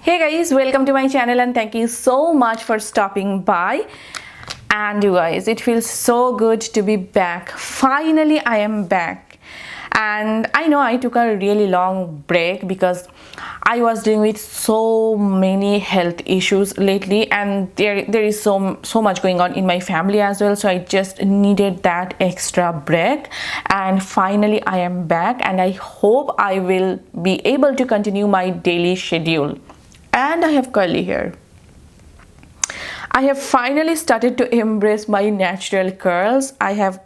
Hey guys, welcome to my channel and thank you so much for stopping by. And you guys, it feels so good to be back. Finally I am back. And I know I took a really long break because I was dealing with so many health issues lately, and there is so much going on in my family as well, so I just needed that extra break. And finally I am back, and I hope I will be able to continue my daily schedule. And I have curly hair. I have finally started to embrace my natural curls. I have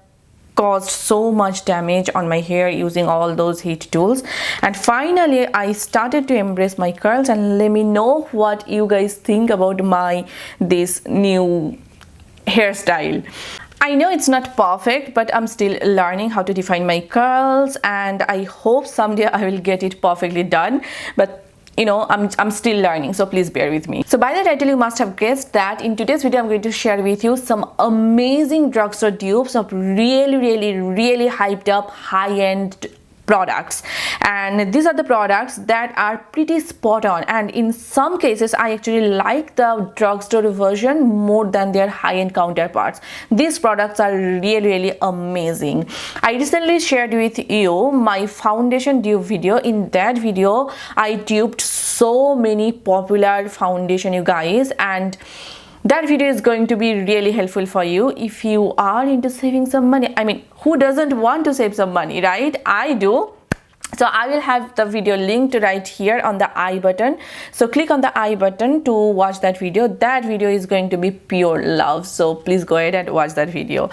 caused so much damage on my hair using all those heat tools, and finally I started to embrace my curls. And let me know what you guys think about this new hairstyle. I know it's not perfect, but I'm still learning how to define my curls, and I hope someday I will get it perfectly done. But you know, I'm still learning, so please bear with me. So by the title you must have guessed that in today's video I'm going to share with you some amazing drugstore dupes of really hyped up high-end products. And these are the products that are pretty spot on, and in some cases I actually like the drugstore version more than their high-end counterparts. These products are really amazing. I recently shared with you my foundation dupe video. In that video I duped so many popular foundation, you guys, and that video is going to be really helpful for you if you are into saving some money. I mean, who doesn't want to save some money, right? I do. So I will have the video linked right here on the I button. So click on the I button to watch that video. That video is going to be pure love. So please go ahead and watch that video.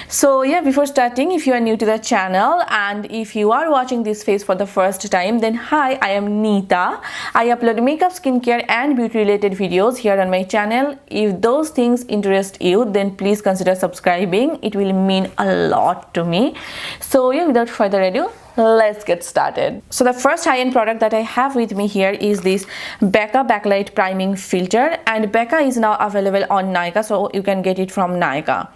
So yeah, before starting, if you are new to the channel and if you are watching this face for the first time, then hi, I am Neeta. I upload makeup, skincare and beauty related videos here on my channel. If those things interest you, then please consider subscribing. It will mean a lot to me. So yeah, without further ado, let's get started. So the first high-end product that I have with me here is this Becca Backlight Priming Filter, and Becca is now available on Nykaa, so you can get it from Nykaa.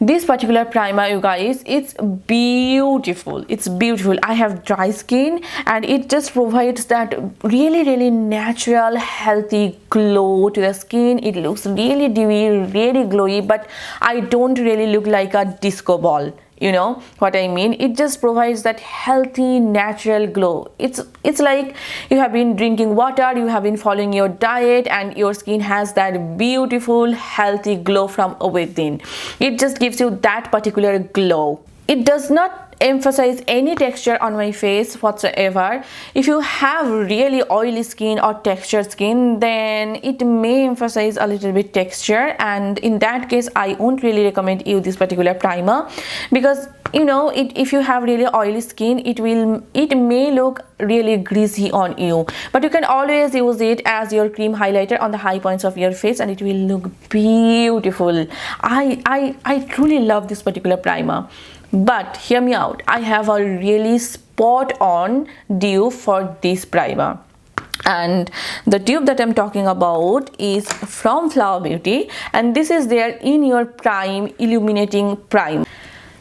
This particular primer, you guys, it's beautiful. It's beautiful. I have dry skin and it just provides that really natural healthy glow to the skin. It looks really dewy, really glowy, but I don't really look like a disco ball. You know what I mean? It just provides that healthy natural glow. It's like you have been drinking water, you have been following your diet, and your skin has that beautiful healthy glow from within. It just gives you that particular glow. It does not emphasize any texture on my face whatsoever. If you have really oily skin or textured skin, then it may emphasize a little bit texture, and in that case I won't really recommend you this particular primer, because you know, if you have really oily skin, it may look really greasy on you, but you can always use it as your cream highlighter on the high points of your face and it will look beautiful. I truly love this particular primer. But hear me out, I have a really spot on dupe for this primer. And the dupe that I'm talking about is from Flower Beauty, and this is their In Your Prime Illuminating Prime.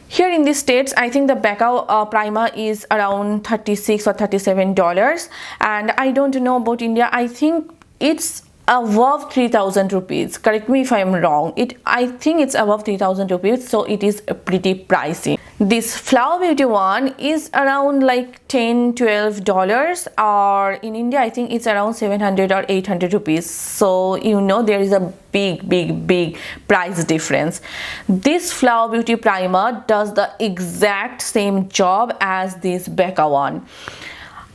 Here in the States, I think the Becca primer is around $36 or $37, and I don't know about India. I think it's above 3,000 rupees. Correct me if I am wrong. I think it's above 3,000 rupees, so it is pretty pricey. This Flower Beauty one is around like $10-12, or in India I think it's around 700 or 800 rupees. So you know, there is a big price difference. This Flower Beauty primer does the exact same job as this Becca one.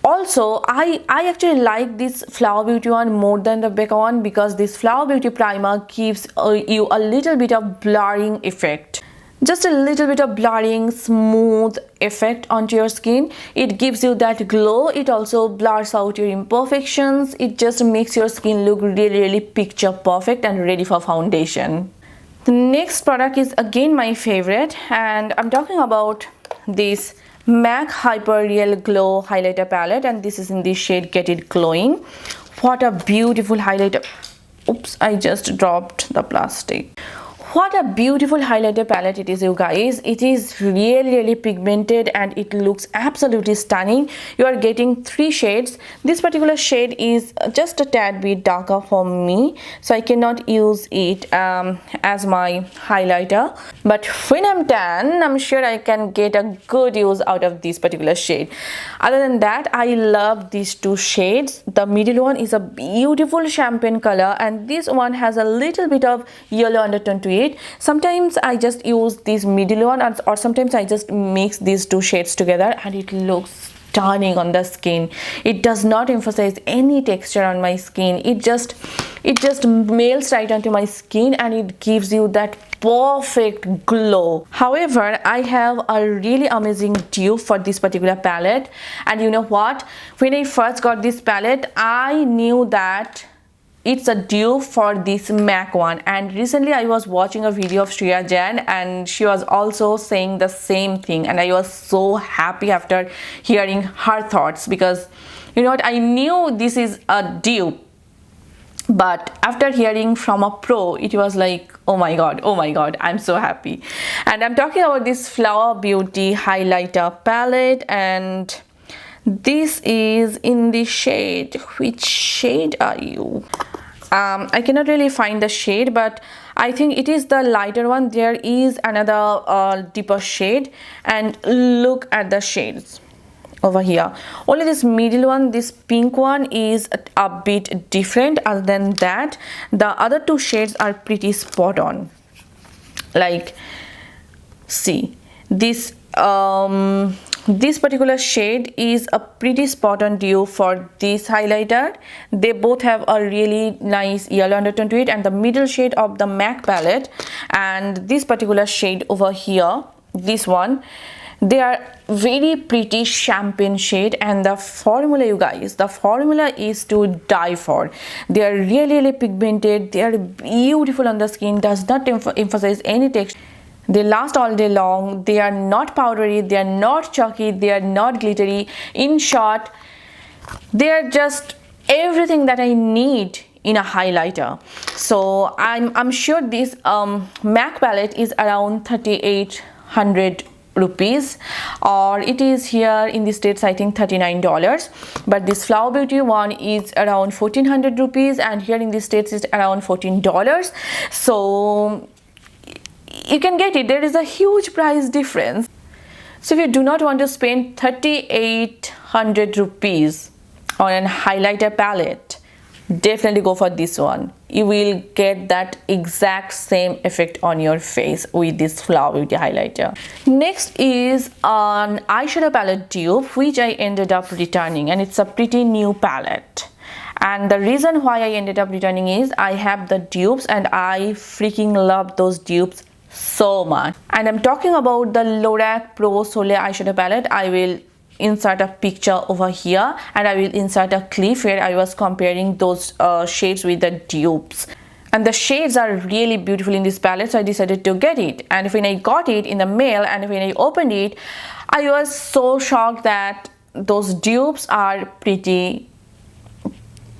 Also, I actually like this Flower Beauty one more than the Becca one, because this Flower Beauty primer gives you a little bit of blurring effect. Just a little bit of blurring, smooth effect onto your skin. It gives you that glow. It also blurs out your imperfections. It just makes your skin look really picture perfect and ready for foundation. The next product is again my favorite, and I'm talking about this MAC Hyper Real Glow Highlighter Palette, and this is in the shade Get It Glowing. What a beautiful highlighter. Oops, I just dropped the plastic. What a beautiful highlighter palette it is, you guys. It is really pigmented and it looks absolutely stunning. You are getting 3 shades. This particular shade is just a tad bit darker for me, so I cannot use it as my highlighter. But when I'm tan, I'm sure I can get a good use out of this particular shade. Other than that, I love these 2 shades. The middle one is a beautiful champagne color and this one has a little bit of yellow undertone to it. Sometimes I just use this middle one or sometimes I just mix these 2 shades together and it looks stunning on the skin. It does not emphasize any texture on my skin. It just melts right onto my skin and it gives you that perfect glow. However, I have a really amazing dupe for this particular palette, and you know what, when I first got this palette I knew that it's a dupe for this MAC one, and recently I was watching a video of Shreya Jain and she was also saying the same thing, and I was so happy after hearing her thoughts, because you know what, I knew this is a dupe, but after hearing from a pro it was like, oh my god, I'm so happy. And I'm talking about this Flower Beauty highlighter palette, and this is in the shade, which shade are you? I cannot really find the shade, but I think it is the lighter one. There is another deeper shade, and look at the shades over here. Only this middle one, this pink one, is a bit different. Other than that, the other 2 shades are pretty spot on. Like, see, this this particular shade is a pretty spot on dupe for this highlighter. They both have a really nice yellow undertone to it, and the middle shade of the MAC palette and this particular shade over here, this one, they are very pretty champagne shade, and the formula, you guys, the formula is to die for. They are really pigmented, they are beautiful on the skin, does not emphasize any texture. They last all day long. They are not powdery, they are not chalky, they are not glittery. In short, they are just everything that I need in a highlighter. So I'm sure this MAC palette is around 3,800 rupees, or it is here in the States I think $39, but this Flower Beauty one is around 1,400 rupees, and here in the States it's around $14. So you can get it. There is a huge price difference. So if you do not want to spend 3,800 rupees on a highlighter palette, definitely go for this one. You will get that exact same effect on your face with this Flower Beauty highlighter. Next is an eyeshadow palette dupe, which I ended up returning, and it's a pretty new palette. And the reason why I ended up returning is I have the dupes and I freaking love those dupes so much. And I'm talking about the Lorac Pro Soleil eyeshadow palette. I will insert a picture over here, and I will insert a clip where I was comparing those shades with the dupes. And the shades are really beautiful in this palette, so I decided to get it. And when I got it in the mail and when I opened it, I was so shocked that those dupes are pretty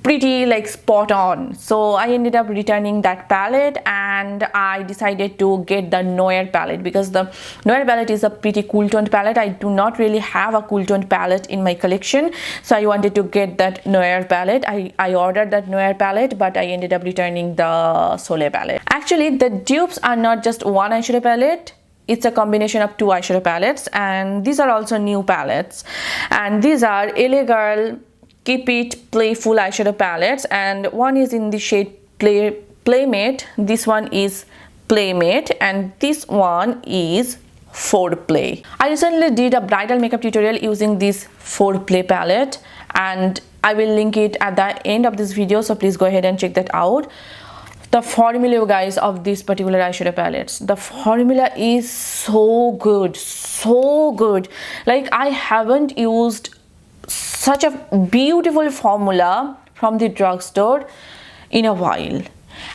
like spot on. So I ended up returning that palette, and I decided to get the Noir palette, because the Noir palette is a pretty cool toned palette. I do not really have a cool toned palette in my collection, so I wanted to get that Noir palette. I ordered that Noir palette, but I ended up returning the Soleil palette. Actually, the dupes are not just one eyeshadow palette. It's a combination of 2 eyeshadow palettes, and these are also new palettes. And these are LA Girl Keep It Playful eyeshadow palettes, and one is in the shade Playmate, this one is Playmate, and this one is Foreplay. I recently did a bridal makeup tutorial using this Foreplay palette, and I will link it at the end of this video, so please go ahead and check that out. The formula, you guys, of this particular eyeshadow palettes, the formula is so good, so good. Like, I haven't used such a beautiful formula from the drugstore in a while.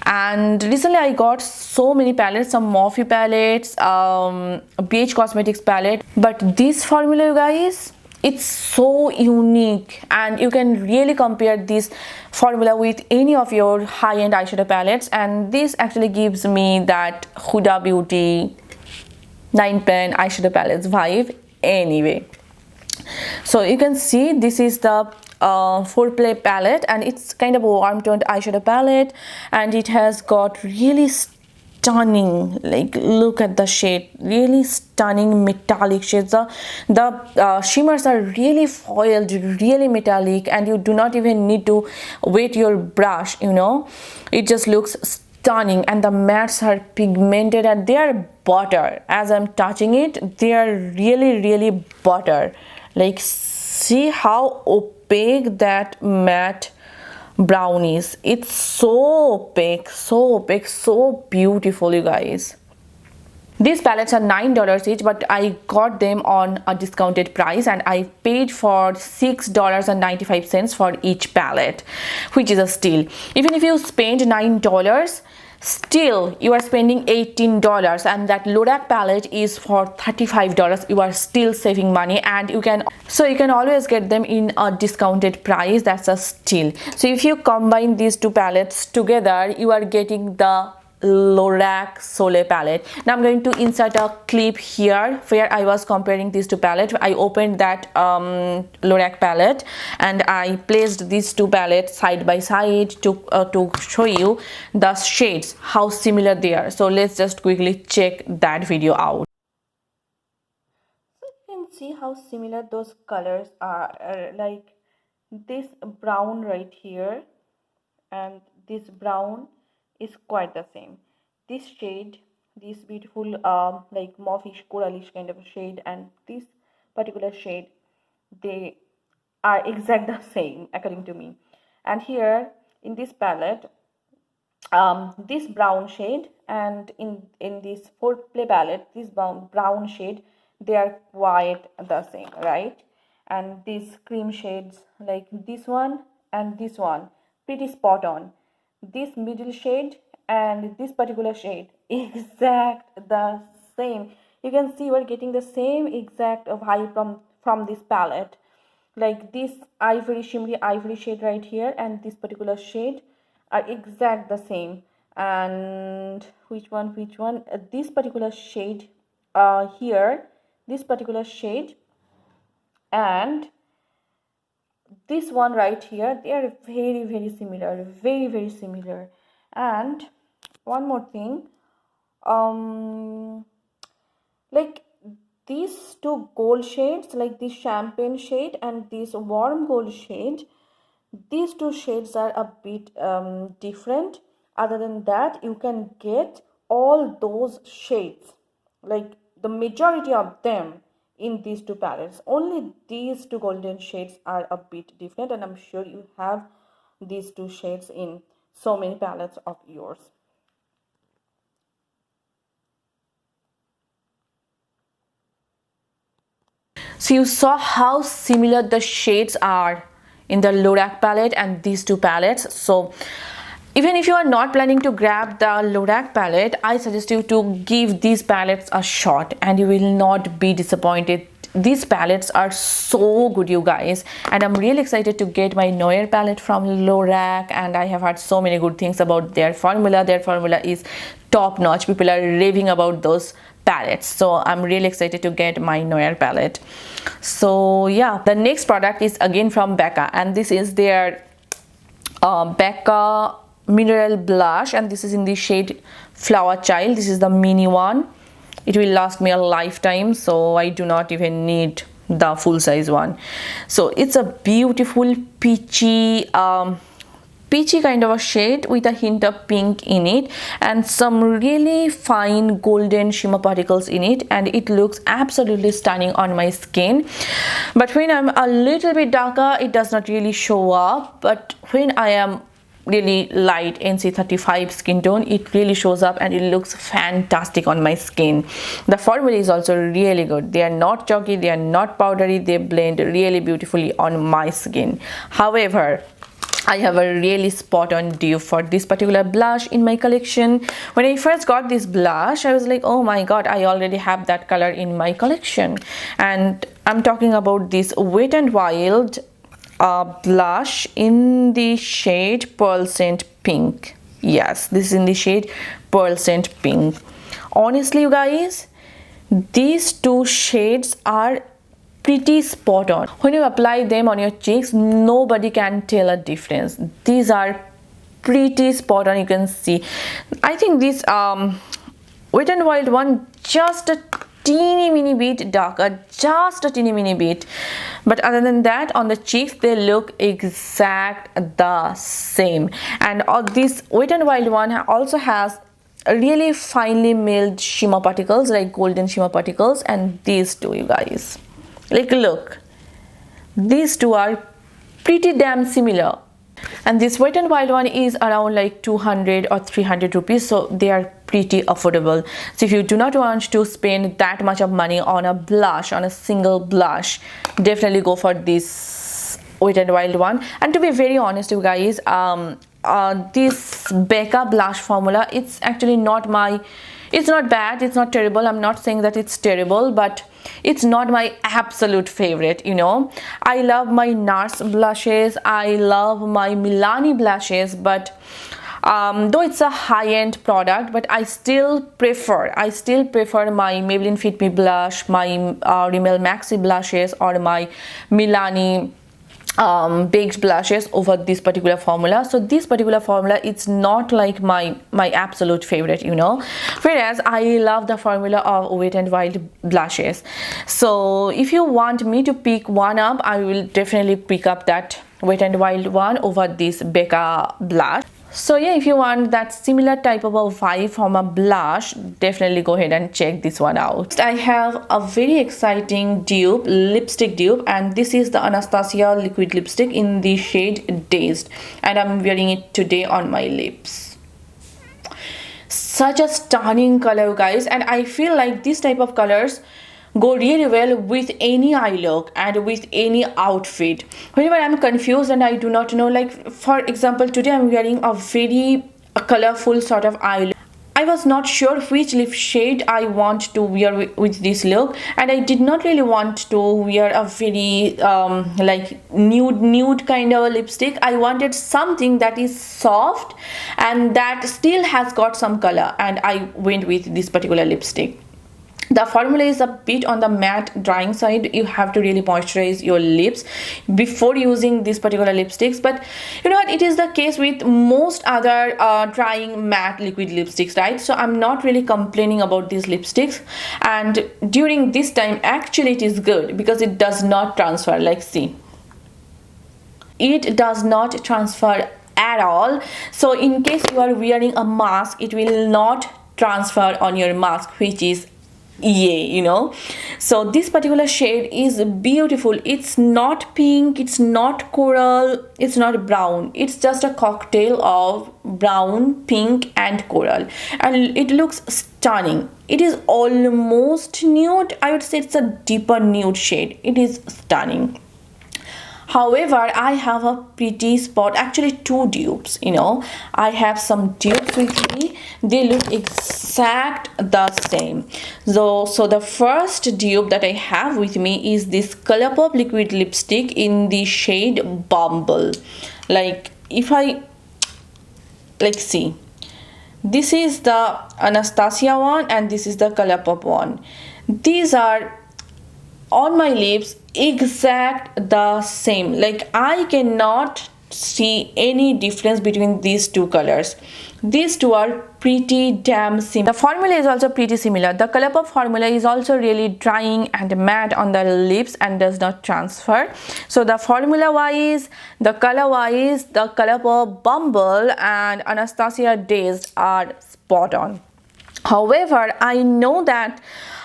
And recently I got so many palettes, some Morphe palettes, BH Cosmetics palette, but this formula, you guys, It's so unique, and you can really compare this formula with any of your high-end eyeshadow palettes, and this actually gives me that Huda Beauty 9 pen eyeshadow palettes vibe anyway. So you can see this is the Foreplay palette, and it's kind of a warm toned eyeshadow palette, and it has got really stunning, like, look at the shade, really stunning metallic shades. The shimmers are really foiled, really metallic, and you do not even need to wet your brush, you know, it just looks stunning. And the mattes are pigmented and they are butter. As I'm touching it, they are really butter. Like, see how opaque that matte brown is. It's so opaque, so beautiful, you guys. These palettes are $9 each, but I got them on a discounted price, and I paid for $6.95 for each palette, which is a steal. Even if you spend $9, still you are spending $18, and that Lorac palette is for $35. You are still saving money, and you can always get them in a discounted price. That's a steal. So if you combine these two palettes together, you are getting the Lorac Soleil palette. Now I'm going to insert a clip here where I was comparing these two palettes. I opened that Lorac palette and I placed these two palettes side by side to show you the shades, how similar they are. So let's just quickly check that video out. So you can see how similar those colors are, like this brown right here and this brown is quite the same. This shade, this beautiful like mauve-ish, coralish kind of a shade, and this particular shade, they are exact the same according to me. And here in this palette, this brown shade, and in this Foreplay palette, this brown shade, they are quite the same, right? And these cream shades, like this one and this one, pretty spot on. This middle shade and this particular shade, exact the same. You can see we're getting the same exact vibe from this palette. Like this shimmery ivory shade right here and this particular shade are exact the same. And which one, this particular shade here, this particular shade and this one right here, they are very similar, very similar. And one more thing, like these two gold shades, like this champagne shade and this warm gold shade, these two shades are a bit different. Other than that, you can get all those shades, like the majority of them, in these two palettes. Only these two golden shades are a bit different, and I'm sure you have these two shades in so many palettes of yours. So you saw how similar the shades are in the Lorac palette and these two palettes. So even if you are not planning to grab the Lorac palette, I suggest you to give these palettes a shot and you will not be disappointed. These palettes are so good, you guys, and I'm really excited to get my Noir palette from Lorac, and I have heard so many good things about their formula. Their formula is top notch. People are raving about those palettes, so I'm really excited to get my Noir palette. So yeah, the next product is again from Becca, and this is their Becca Mineral Blush, and this is in the shade Flower Child. This is the mini one. It will last me a lifetime, so I do not even need the full size one. So it's a beautiful peachy kind of a shade with a hint of pink in it and some really fine golden shimmer particles in it, and it looks absolutely stunning on my skin. But when I'm a little bit darker, it does not really show up, but when I am really light NC35 skin tone, it really shows up and it looks fantastic on my skin. The formula is also really good. They are not chalky, they are not powdery, they blend really beautifully on my skin. However, I have a really spot on dupe for this particular blush in my collection. When I first got this blush, I was like, oh my god, I already have that color in my collection. And I'm talking about this Wet n Wild blush in the shade Pearl Scent Pink. Yes, this is in the shade Pearl Scent Pink. Honestly, you guys, these two shades are pretty spot on. When you apply them on your cheeks, nobody can tell a difference. These are pretty spot on, you can see. I think this Wet n Wild one just a teeny mini bit darker, just a teeny mini bit, but other than that, on the cheeks they look exact the same. And this Wet n Wild one also has really finely milled shimmer particles, like golden shimmer particles, and these two, you guys, like look, these two are pretty damn similar. And this Wet n Wild one is around like 200 or 300 rupees, so they are pretty affordable. So if you do not want to spend that much of money on a blush, on a single blush, definitely go for this Wet n Wild one. And to be very honest, you guys, this Becca blush formula, it's actually not my, it's not bad, it's not terrible. I'm not saying that it's terrible, but it's not my absolute favorite, you know. I love my NARS blushes, I love my Milani blushes, but though it's a high-end product, but I still prefer my Maybelline Fit Me blush, my Rimmel Maxi blushes, or my Milani baked blushes over this particular formula. So this particular formula, it's not like my absolute favorite, you know, whereas I love the formula of Wet n Wild blushes. So if you want me to pick one up, I will definitely pick up that Wet n Wild one over this Becca blush. So yeah, if you want that similar type of a vibe from a blush, definitely go ahead and check this one out. I have a very exciting dupe, lipstick dupe, and this is the Anastasia liquid lipstick in the shade Dazed, and I'm wearing it today on my lips. Such a stunning color, guys, and I feel like this type of colors go really well with any eye look and with any outfit. Whenever I'm confused and I do not know, like for example, today I'm wearing a very colorful sort of eye look. I was not sure which lip shade I want to wear with this look, and I did not really want to wear a very like nude kind of a lipstick. I wanted something that is soft and that still has got some color, and I went with this particular lipstick. The formula is a bit on the matte drying side. You have to really moisturize your lips before using these particular lipsticks, but you know what, it is the case with most other drying matte liquid lipsticks, right? So I'm not really complaining about these lipsticks, and during this time actually it is good because it does not transfer. Like see, it does not transfer at all. So in case you are wearing a mask, it will not transfer on your mask, which is yay, you know. So this particular shade is beautiful. It's not pink, it's not coral, it's not brown, it's just a cocktail of brown, pink and coral, and it looks stunning. It is almost nude. I would say it's a deeper nude shade. It is stunning. However, I have a pretty spot, actually two dupes, you know. I have some dupes with me. They look exact the same. So the first dupe that I have with me is this Colourpop liquid lipstick in the shade Bumble. Like if I see, this is the Anastasia one and this is the Colourpop one. These are on my lips exact the same. Like I cannot see any difference between these two colors. These two are pretty damn similar. The formula is also pretty similar. The Colourpop formula is also really drying and matte on the lips and does not transfer. So the formula wise, the color wise, the Colourpop Bumble and Anastasia Dazed are spot on. However, I know that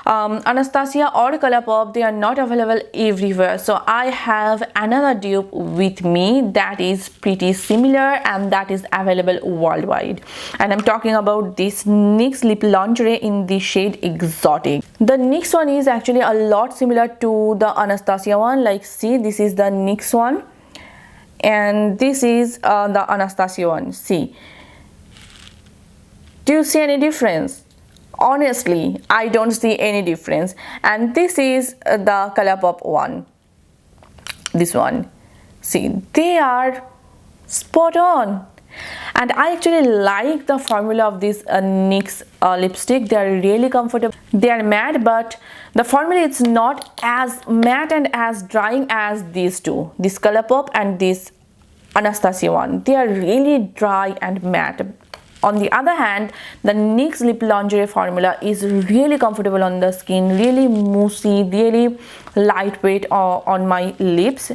Anastasia or Colourpop, they are not available everywhere, so I have another dupe with me that is pretty similar and that is available worldwide, and I'm talking about this NYX Lip Lingerie in the shade Exotic. The NYX one is actually a lot similar to the Anastasia one. Like see, this is the NYX one and this is the Anastasia one. See, do you see any difference? Honestly, I don't see any difference. And this is the Colourpop one, this one. See, they are spot on. And I actually like the formula of this NYX lipstick. They are really comfortable. They are matte, but the formula is not as matte and as drying as these two, this Colourpop and this Anastasia one. They are really dry and matte. On the other hand, the NYX Lip Lingerie formula is really comfortable on the skin, really moussey, really lightweight on my lips.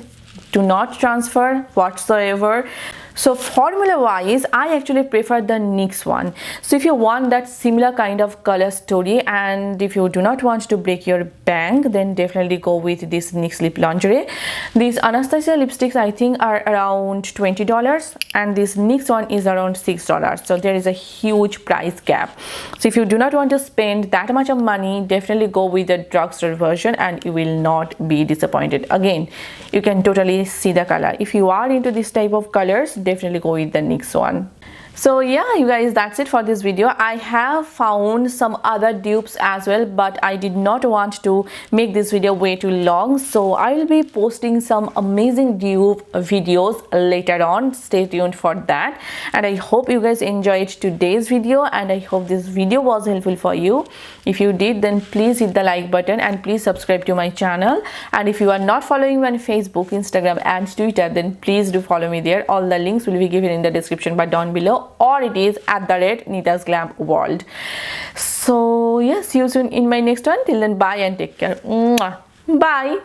Do not transfer whatsoever. So formula wise, I actually prefer the NYX one. So if you want that similar kind of color story, and if you do not want to break your bank, then definitely go with this NYX Lip Lingerie. These Anastasia lipsticks I think are around $20, and this NYX one is around $6. So there is a huge price gap. So if you do not want to spend that much of money, definitely go with the drugstore version and you will not be disappointed. Again, you can totally see the color. If you are into this type of colors, definitely go with the NYX one. So yeah, you guys, that's it for this video. I have found some other dupes as well, but I did not want to make this video way too long, so I will be posting some amazing dupe videos later on. Stay tuned for that, and I hope you guys enjoyed today's video, and I hope this video was helpful for you. If you did, then please hit the like button and please subscribe to my channel. And if you are not following me on Facebook, Instagram and Twitter, then please do follow me there. All the links will be given in the description bar down below, or it is at @Nita's Glam World. So yes, see you soon in my next one. Till then, bye and take care. Mwah. Bye.